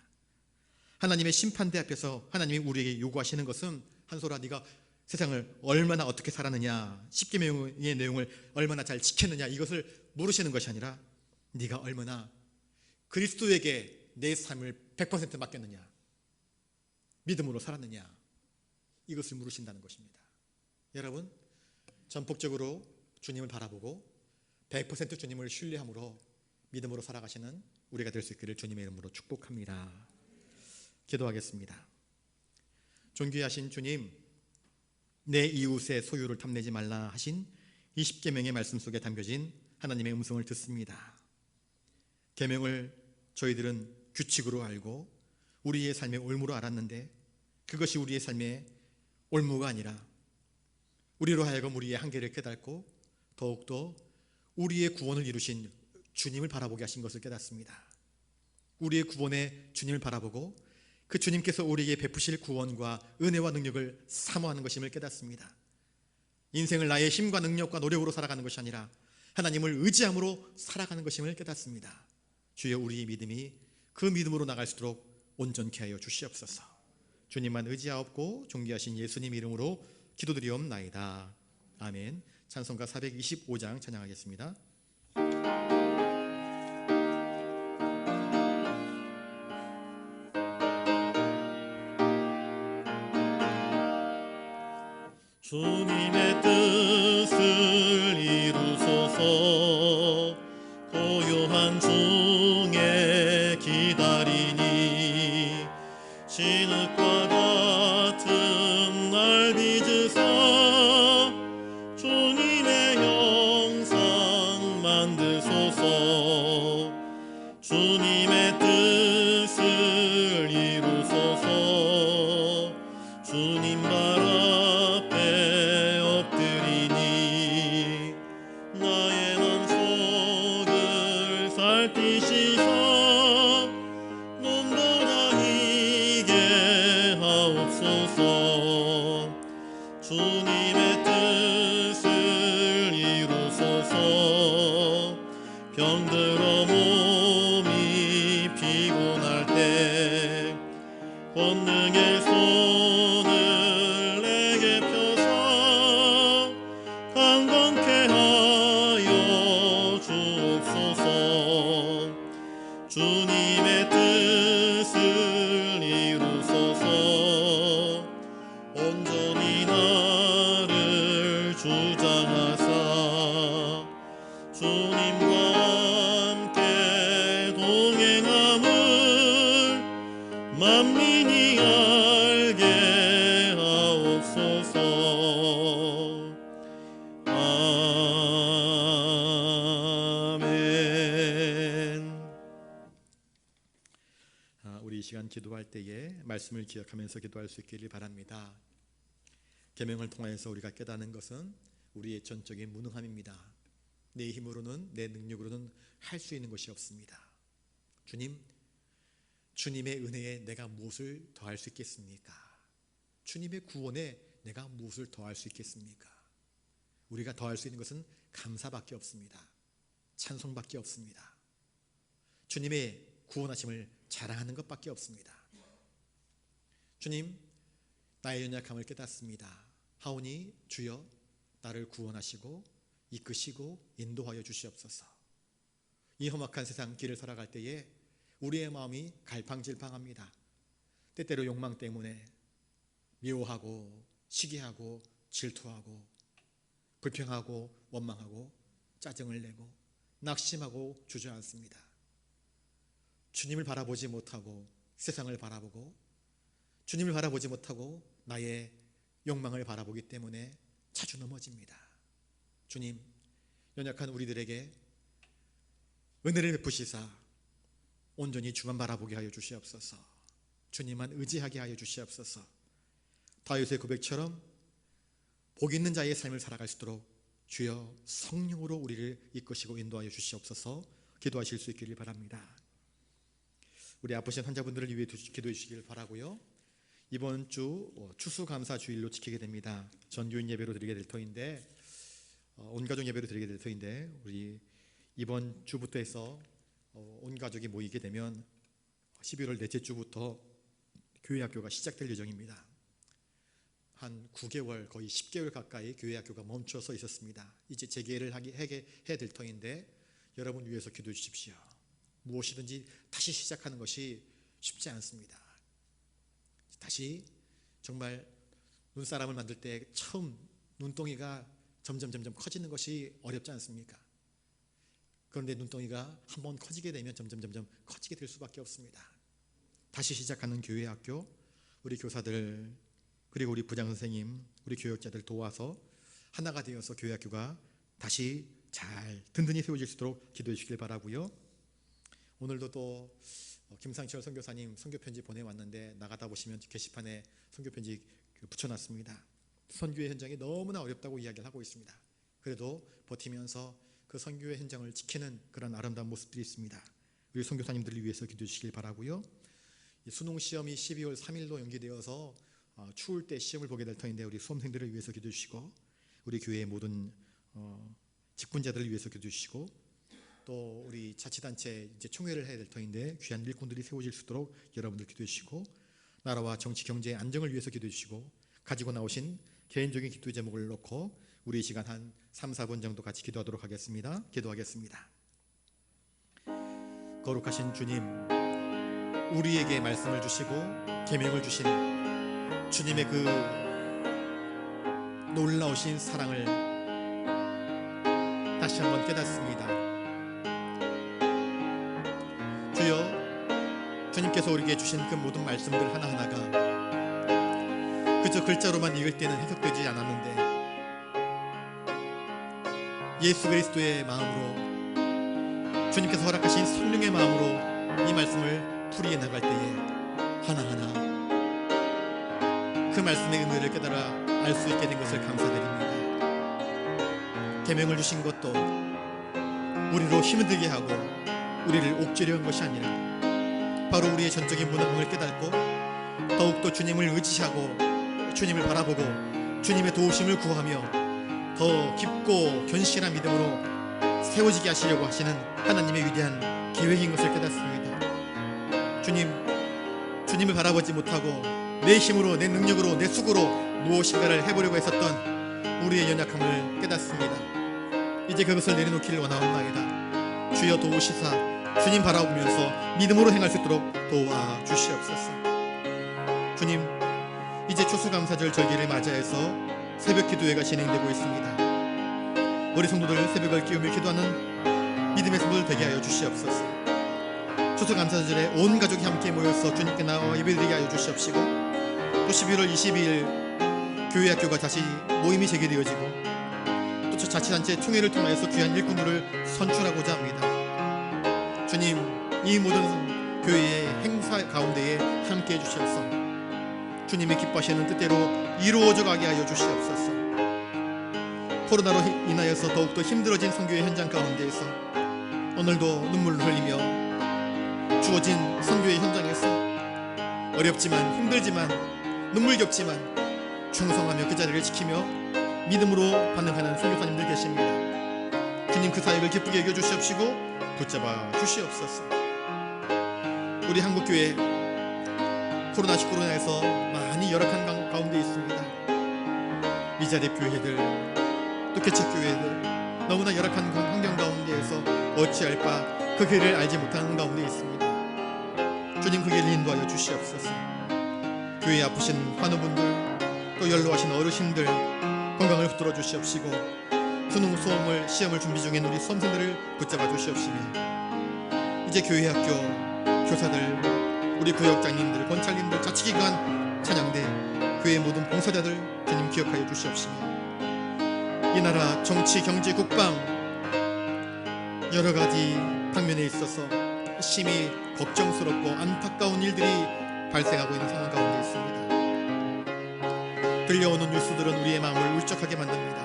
S1: 하나님의 심판대 앞에서 하나님이 우리에게 요구하시는 것은 한솔아, 네가 세상을 얼마나 어떻게 살았느냐, 10계명의 내용을 얼마나 잘 지켰느냐, 이것을 물으시는 것이 아니라 네가 얼마나 그리스도에게 내 삶을 100% 맡겼느냐, 믿음으로 살았느냐, 이것을 물으신다는 것입니다. 여러분, 전폭적으로 주님을 바라보고 100% 주님을 신뢰함으로 믿음으로 살아가시는 우리가 될 수 있기를 주님의 이름으로 축복합니다. 기도하겠습니다. 존귀하신 주님, 내 이웃의 소유를 탐내지 말라 하신 이 10계명의 말씀 속에 담겨진 하나님의 음성을 듣습니다. 계명을 저희들은 규칙으로 알고 우리의 삶의 올무로 알았는데 그것이 우리의 삶의 올무가 아니라 우리로 하여금 우리의 한계를 깨닫고 더욱더 우리의 구원을 이루신 주님을 바라보게 하신 것을 깨닫습니다. 우리의 구원의 주님을 바라보고 그 주님께서 우리에게 베푸실 구원과 은혜와 능력을 사모하는 것임을 깨닫습니다. 인생을 나의 힘과 능력과 노력으로 살아가는 것이 아니라 하나님을 의지함으로 살아가는 것임을 깨닫습니다. 주여, 우리의 믿음이 그 믿음으로 나갈 수 있도록 온전케 하여 주시옵소서. 주님만 의지하옵고 존귀하신 예수님 이름으로 기도드리옵나이다. 아멘. 찬송가 425장 찬양하겠습니다. 주님의 뜻을 이루소서. 고요한 중에 기다리니 진흙과 같은 날 빚으사 주님의 형상 만드소서. 주님의 뜻을 이루소서. 주님 발 앞에 엎드리니 나의 맘속을 살피시사 눈보다 희게 하옵소서. 주님의 뜻을 이루소서. 병들어 몸이 피곤할 때 권능의 손을 내게 펴사 강건케 하여 주옵소서. 주님의 뜻을 이루소서. 온전히 나를 주장하사 주님과 함께 동행함을 만민이 알게 하옵소서. 아멘. 우리 이 시간 기도할 때에 말씀을 기억하면서 기도할 수 있기를 바랍니다. 계명을 통해서 우리가 깨닫는 것은 우리의 전적인 무능함입니다. 내 힘으로는, 내 능력으로는 할 수 있는 것이 없습니다. 주님의 은혜에 내가 무엇을 더할 수 있겠습니까? 주님의 구원에 내가 무엇을 더할 수 있겠습니까? 우리가 더할 수 있는 것은 감사밖에 없습니다. 찬송밖에 없습니다. 주님의 구원하심을 자랑하는 것밖에 없습니다. 주님, 나의 연약함을 깨닫습니다. 하오니 주여 나를 구원하시고 이끄시고 인도하여 주시옵소서. 이 험악한 세상 길을 살아갈 때에 우리의 마음이 갈팡질팡합니다. 때때로 욕망 때문에 미워하고 시기하고 질투하고 불평하고 원망하고 짜증을 내고 낙심하고 주저앉습니다. 주님을 바라보지 못하고 세상을 바라보고 주님을 바라보지 못하고 나의 욕망을 바라보기 때문에 자주 넘어집니다. 주님, 연약한 우리들에게 은혜를 베푸시사 온전히 주만 바라보게 하여 주시옵소서. 주님만 의지하게 하여 주시옵소서. 다윗의 고백처럼 복 있는 자의 삶을 살아갈 수 있도록 주여 성령으로 우리를 이끄시고 인도하여 주시옵소서. 기도하실 수 있기를 바랍니다. 우리 아프신 환자분들을 위해 기도해 주시길 바라고요. 이번 주 추수감사 주일로 지키게 됩니다. 전교인 예배로 드리게 될 터인데 온가족 예배로 드리게 될 터인데 우리 이번 주부터 해서 온 가족이 모이게 되면 11월 넷째 주부터 교회 학교가 시작될 예정입니다. 한 9개월 거의 10개월 가까이 교회 학교가 멈춰서 있었습니다. 이제 재개를 해야 될 터인데 여러분 위해서 기도해 주십시오. 무엇이든지 다시 시작하는 것이 쉽지 않습니다. 다시 정말 눈사람을 만들 때 처음 눈동이가 점점 커지는 것이 어렵지 않습니까? 그런데 눈동이가 한번 커지게 되면 점점 커지게 될 수밖에 없습니다. 다시 시작하는 교회 학교, 우리 교사들 그리고 우리 부장 선생님, 우리 교역자들 도와서 하나가 되어서 교회 학교가 다시 잘 든든히 세워질 수 있도록 기도해 주시길 바라고요. 오늘도 또 김상철 선교사님 선교편지 보내왔는데 나가다 보시면 게시판에 선교편지 붙여놨습니다. 선교의 현장이 너무나 어렵다고 이야기를 하고 있습니다. 그래도 버티면서 그 선교의 현장을 지키는 그런 아름다운 모습들이 있습니다. 우리 선교사님들을 위해서 기도해 주시길 바라고요. 수능 시험이 12월 3일로 연기되어서 추울 때 시험을 보게 될 터인데 우리 수험생들을 위해서 기도해 주시고 우리 교회의 모든 직분자들을 위해서 기도해 주시고 또 우리 자치단체 이제 총회를 해야 될 터인데 귀한 일꾼들이 세워질 수 있도록 여러분들 기도해 주시고 나라와 정치 경제의 안정을 위해서 기도해 주시고 가지고 나오신 개인적인 기도 제목을 놓고 우리 시간 한 3, 4분 정도 같이 기도하도록 하겠습니다. 기도하겠습니다. 거룩하신 주님, 우리에게 말씀을 주시고 계명을 주신 주님의 그 놀라우신 사랑을 다시 한번 깨닫습니다. 주여, 주님께서 우리에게 주신 그 모든 말씀들 하나하나가 그저 글자로만 읽을 때는 해석되지 않았는데 예수 그리스도의 마음으로 주님께서 허락하신 성령의 마음으로 이 말씀을 풀이해 나갈 때에 하나하나 그 말씀의 의미를 깨달아 알 수 있게 된 것을 감사드립니다. 계명을 주신 것도 우리로 힘들게 하고 우리를 옥죄려 한 것이 아니라 바로 우리의 전적인 무능함을 깨닫고 더욱더 주님을 의지하고 주님을 바라보고 주님의 도우심을 구하며 더 깊고 견실한 믿음으로 세워지게 하시려고 하시는 하나님의 위대한 계획인 것을 깨닫습니다. 주님을 바라보지 못하고 내 힘으로 내 능력으로 내 수고로 무엇인가를 해보려고 했었던 우리의 연약함을 깨닫습니다. 이제 그것을 내려놓기를 원하옵나이다. 주여 도우시사 주님 바라보면서 믿음으로 행할 수 있도록 도와주시옵소서. 주님, 이제 추수감사절 절기를 맞이해서 새벽 기도회가 진행되고 있습니다. 우리 성도들 새벽을 끼우며 기도하는 믿음의 성도들 되게 하여 주시옵소서. 추수감사절에 온 가족이 함께 모여서 주님께 나와 예배드리게 하여 주시옵시고 또 11월 22일 교회학교가 다시 모임이 재개되어지고 또 자치단체 총회를 통하여서 귀한 일꾼들을 선출하고자 합니다. 주님, 이 모든 교회의 행사 가운데에 함께 해주시옵소서. 주님의 기뻐하시는 뜻대로 이루어져 가게 하여 주시옵소서. 코로나로 인하여서 더욱더 힘들어진 선교의 현장 가운데에서 오늘도 눈물을 흘리며 주어진 선교의 현장에서 어렵지만 힘들지만 눈물겹지만 충성하며 그 자리를 지키며 믿음으로 반응하는 선교사님들 계십니다. 주님, 그 사역을 기쁘게 여겨주시옵시고 붙잡아 주시옵소서. 우리 한국교회 코로나19로 인해서 많이 열악한 가운데 있습니다. 미자립 교회들 또 개척교회들 너무나 열악한 환경 가운데에서 어찌할 바 그 길을 알지 못하는 가운데 있습니다. 주님, 그 길을 인도하여 주시옵소서. 교회에 아프신 환우분들 또 연로하신 어르신들 건강을 붙들어 주시옵시고 수능 시험을 준비 중인 우리 수험생들을 붙잡아 주시옵시며 이제 교회 학교 교사들 우리 구역장님들 권찰님들 자치기관 찬양대 교회 모든 봉사자들 주님 기억하여 주시옵시며 이 나라 정치 경제 국방 여러 가지 방면에 있어서 심히 걱정스럽고 안타까운 일들이 발생하고 있는 상황 가운데 있습니다. 들려오는 뉴스들은 우리의 마음을 울적하게 만듭니다.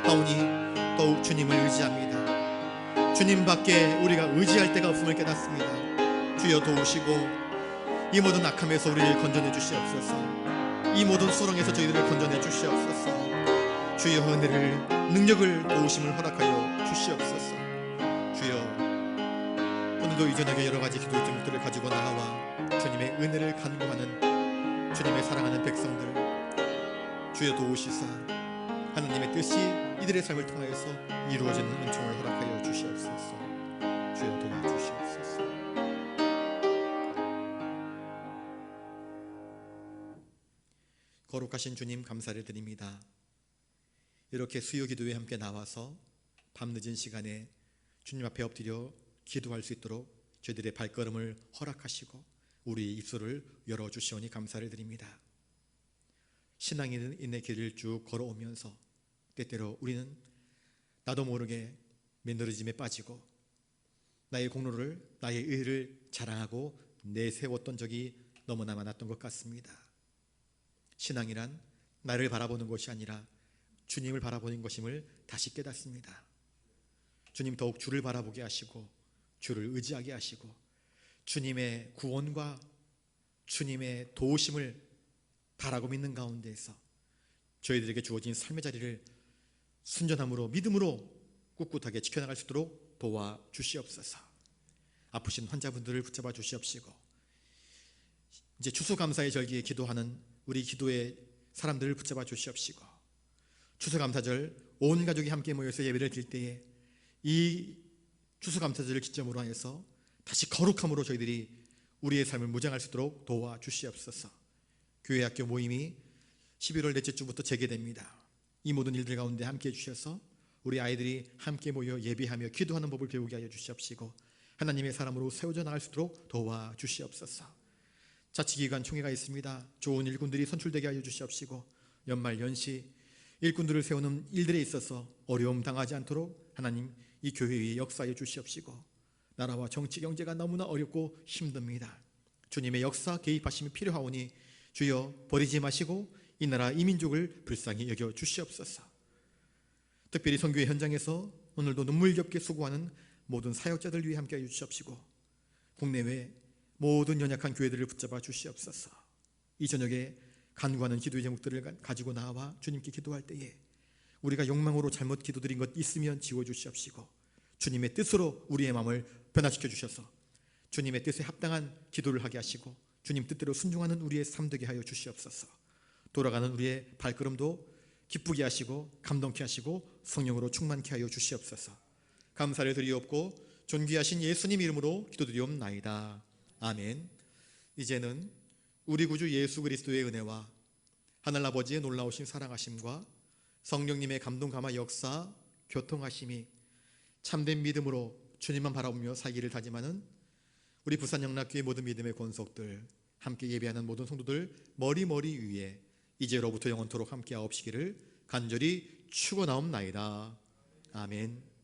S1: 하오니 더욱 주님을 의지합니다. 주님밖에 우리가 의지할 데가 없음을 깨닫습니다. 주여 도우시고 이 모든 악함에서 우리를 건져내 주시옵소서. 이 모든 수렁에서 저희들을 건져내 주시옵소서. 주여 은혜를 능력을 도우심을 허락하여 주시옵소서. 주여 오늘도 이 저녁에 여러 가지 기도의 제목들을 가지고 나와 주님의 은혜를 간구하는 주님의 사랑하는 백성들 주여 도우시사 하나님의 뜻이 이들의 삶을 통하여서 이루어지는 은총을 허락하여 주시옵소서. 주여 도와주시옵소서. 거룩하신 주님 감사를 드립니다. 이렇게 수요 기도에 함께 나와서 밤늦은 시간에 주님 앞에 엎드려 기도할 수 있도록 저희들의 발걸음을 허락하시고 우리의 입술을 열어주시오니 감사를 드립니다. 신앙인의 길을 쭉 걸어오면서 때때로 우리는 나도 모르게 매너리즘에 빠지고 나의 공로를 나의 의를 자랑하고 내세웠던 적이 너무나 많았던 것 같습니다. 신앙이란 나를 바라보는 것이 아니라 주님을 바라보는 것임을 다시 깨닫습니다. 주님 더욱 주를 바라보게 하시고 주를 의지하게 하시고 주님의 구원과 주님의 도우심을 바라고 믿는 가운데에서 저희들에게 주어진 삶의 자리를 순전함으로 믿음으로 꿋꿋하게 지켜나갈 수 있도록 도와주시옵소서. 아프신 환자분들을 붙잡아 주시옵시고 이제 추수감사의 절기에 기도하는 우리 기도의 사람들을 붙잡아 주시옵시고 추수감사절 온 가족이 함께 모여서 예배를 드릴 때에 이 추수감사절을 기점으로 하여서 다시 거룩함으로 저희들이 우리의 삶을 무장할 수 있도록 도와주시옵소서. 교회 학교 모임이 11월 넷째 주부터 재개됩니다. 이 모든 일들 가운데 함께해 주셔서 우리 아이들이 함께 모여 예배하며 기도하는 법을 배우게 하여 주시옵시고 하나님의 사람으로 세워져 나갈 수 있도록 도와주시옵소서. 자치기관 총회가 있습니다. 좋은 일꾼들이 선출되게 하여 주시옵시고 연말 연시 일꾼들을 세우는 일들에 있어서 어려움 당하지 않도록 하나님 이 교회 위에 역사하여 주시옵시고 나라와 정치 경제가 너무나 어렵고 힘듭니다. 주님의 역사 개입하심이 필요하오니 주여 버리지 마시고 이 나라 이 민족을 불쌍히 여겨 주시옵소서. 특별히 선교의 현장에서 오늘도 눈물겹게 수고하는 모든 사역자들 위해 함께하여 주시옵시고 국내외 모든 연약한 교회들을 붙잡아 주시옵소서. 이 저녁에 간구하는 기도의 제목들을 가지고 나와 주님께 기도할 때에 우리가 욕망으로 잘못 기도드린 것 있으면 지워주시옵시고 주님의 뜻으로 우리의 마음을 변화시켜 주셔서 주님의 뜻에 합당한 기도를 하게 하시고 주님 뜻대로 순종하는 우리의 삶 되게 하여 주시옵소서. 돌아가는 우리의 발걸음도 기쁘게 하시고 감동케 하시고 성령으로 충만케 하여 주시옵소서. 감사를 드리옵고 존귀하신 예수님 이름으로 기도드리옵나이다. 아멘. 이제는 우리 구주 예수 그리스도의 은혜와 하늘아버지의 놀라우신 사랑하심과 성령님의 감동 감화 역사 교통하심이 참된 믿음으로 주님만 바라보며 살기를 다짐하는 우리 부산영락교회 모든 믿음의 권속들 함께 예배하는 모든 성도들 머리 위에 이제로부터 영원토록 함께 하옵시기를 간절히 축원하옵나이다. 아멘.